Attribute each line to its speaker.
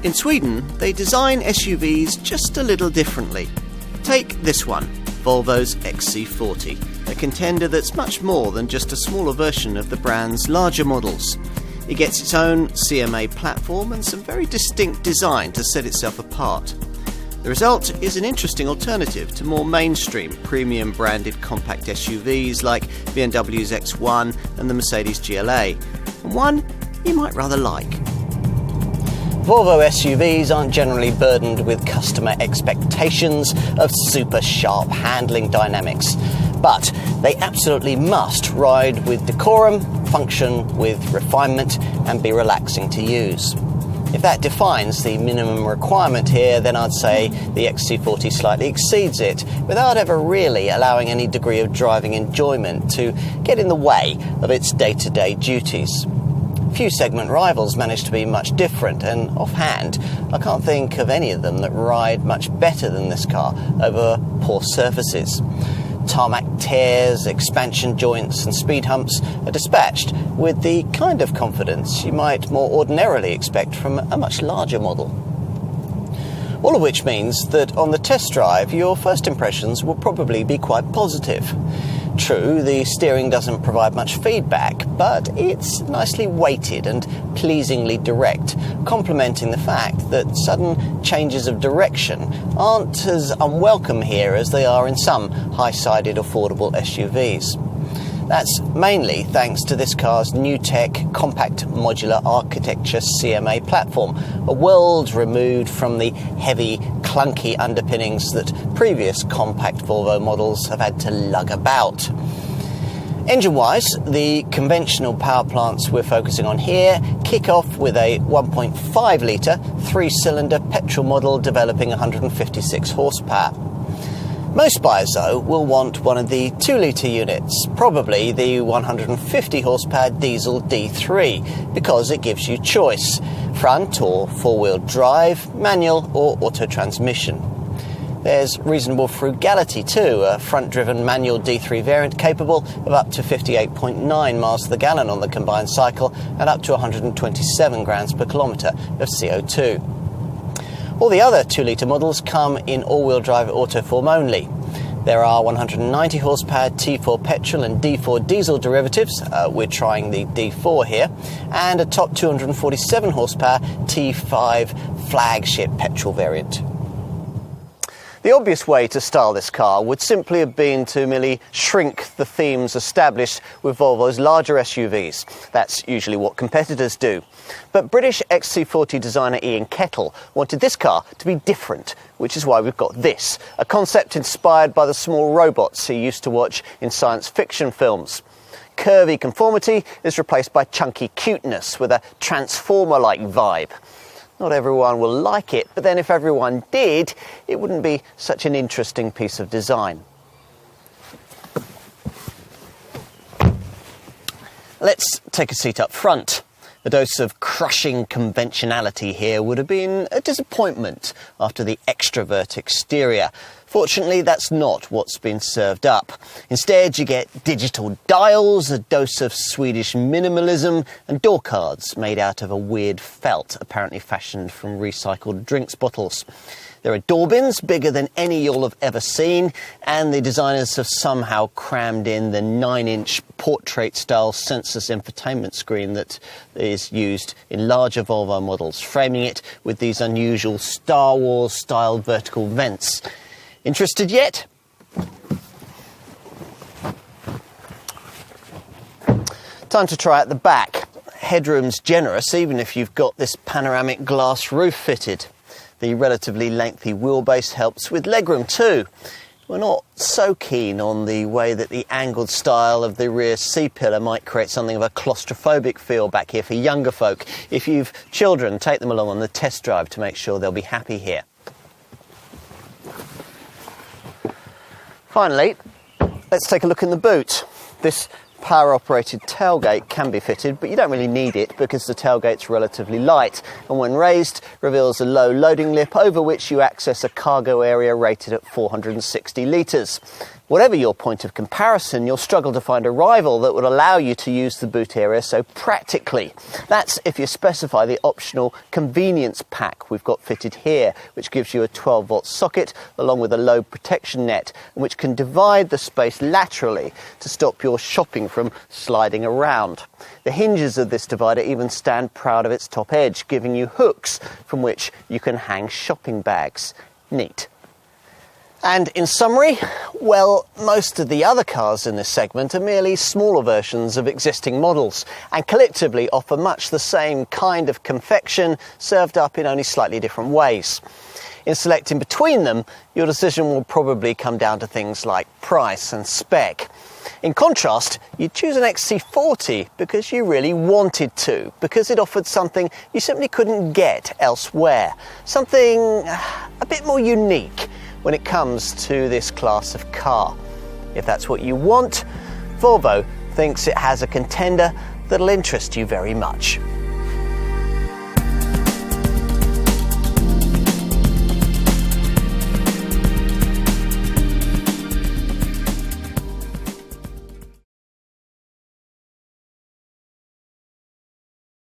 Speaker 1: In Sweden, they design SUVs just a little differently. Take this one, Volvo's XC40, a contender that's much more than just a smaller version of the brand's larger models. It gets its own CMA platform and some very distinct design to set itself apart. The result is an interesting alternative to more mainstream premium branded compact SUVs like BMW's X1 and the Mercedes GLA, and one you might rather like.
Speaker 2: Volvo SUVs aren't generally burdened with customer expectations of super sharp handling dynamics, but they absolutely must ride with decorum, function with refinement, and be relaxing to use. If that defines the minimum requirement here, then I'd say the XC40 slightly exceeds it, without ever really allowing any degree of driving enjoyment to get in the way of its day-to-day duties. Few segment rivals manage to be much different, and offhand, I can't think of any of them that ride much better than this car over poor surfaces. Tarmac tears, expansion joints and speed humps are dispatched with the kind of confidence you might more ordinarily expect from a much larger model. All of which means that on the test drive, your first impressions will probably be quite positive. True, the steering doesn't provide much feedback, but it's nicely weighted and pleasingly direct, complementing the fact that sudden changes of direction aren't as unwelcome here as they are in some high-sided affordable SUVs. That's mainly thanks to this car's new tech compact modular architecture CMA platform, a world removed from the heavy, clunky underpinnings that previous compact Volvo models have had to lug about. Engine-wise, the conventional power plants we're focusing on here kick off with a 1.5-litre, 3-cylinder petrol model developing 156 horsepower. Most buyers, though, will want one of the 2-litre units, probably the 150 horsepower diesel D3, because it gives you choice, front or four-wheel drive, manual or auto transmission. There's reasonable frugality too, a front-driven manual D3 variant capable of up to 58.9 miles to the gallon on the combined cycle and up to 127 grams per kilometre of CO2. All the other 2-litre models come in all-wheel drive auto form only. There are 190 horsepower T4 petrol and D4 diesel derivatives, we're trying the D4 here, and a top 247 horsepower T5 flagship petrol variant. The obvious way to style this car would simply have been to merely shrink the themes established with Volvo's larger SUVs. That's usually what competitors do. But British XC40 designer Ian Kettle wanted this car to be different, which is why we've got this, a concept inspired by the small robots he used to watch in science fiction films. Curvy conformity is replaced by chunky cuteness with a Transformer-like vibe. Not everyone will like it, but then if everyone did, it wouldn't be such an interesting piece of design. Let's take a seat up front. A dose of crushing conventionality here would have been a disappointment after the extrovert exterior. Fortunately, that's not what's been served up. Instead, you get digital dials, a dose of Swedish minimalism, and door cards made out of a weird felt, apparently fashioned from recycled drinks bottles. There are door bins bigger than any you'll have ever seen, and the designers have somehow crammed in the 9-inch portrait-style sensorless infotainment screen that is used in larger Volvo models, framing it with these unusual Star Wars-style vertical vents. Interested yet? Time to try out the back. Headroom's generous, even if you've got this panoramic glass roof fitted. The relatively lengthy wheelbase helps with legroom too. We're not so keen on the way that the angled style of the rear C-pillar might create something of a claustrophobic feel back here for younger folk. If you've children, take them along on the test drive to make sure they'll be happy here. Finally, let's take a look in the boot. This power-operated tailgate can be fitted, but you don't really need it because the tailgate's relatively light and when raised reveals a low loading lip over which you access a cargo area rated at 460 litres. Whatever your point of comparison, you'll struggle to find a rival that would allow you to use the boot area so practically. That's if you specify the optional convenience pack we've got fitted here, which gives you a 12-volt socket along with a load protection net, which can divide the space laterally to stop your shopping from sliding around. The hinges of this divider even stand proud of its top edge, giving you hooks from which you can hang shopping bags. Neat. And in summary, well, most of the other cars in this segment are merely smaller versions of existing models and collectively offer much the same kind of confection, served up in only slightly different ways. In selecting between them, your decision will probably come down to things like price and spec. In contrast, you choose an XC40 because you really wanted to, because it offered something you simply couldn't get elsewhere, something a bit more unique when it comes to this class of car. If that's what you want, Volvo thinks it has a contender that'll interest you very much.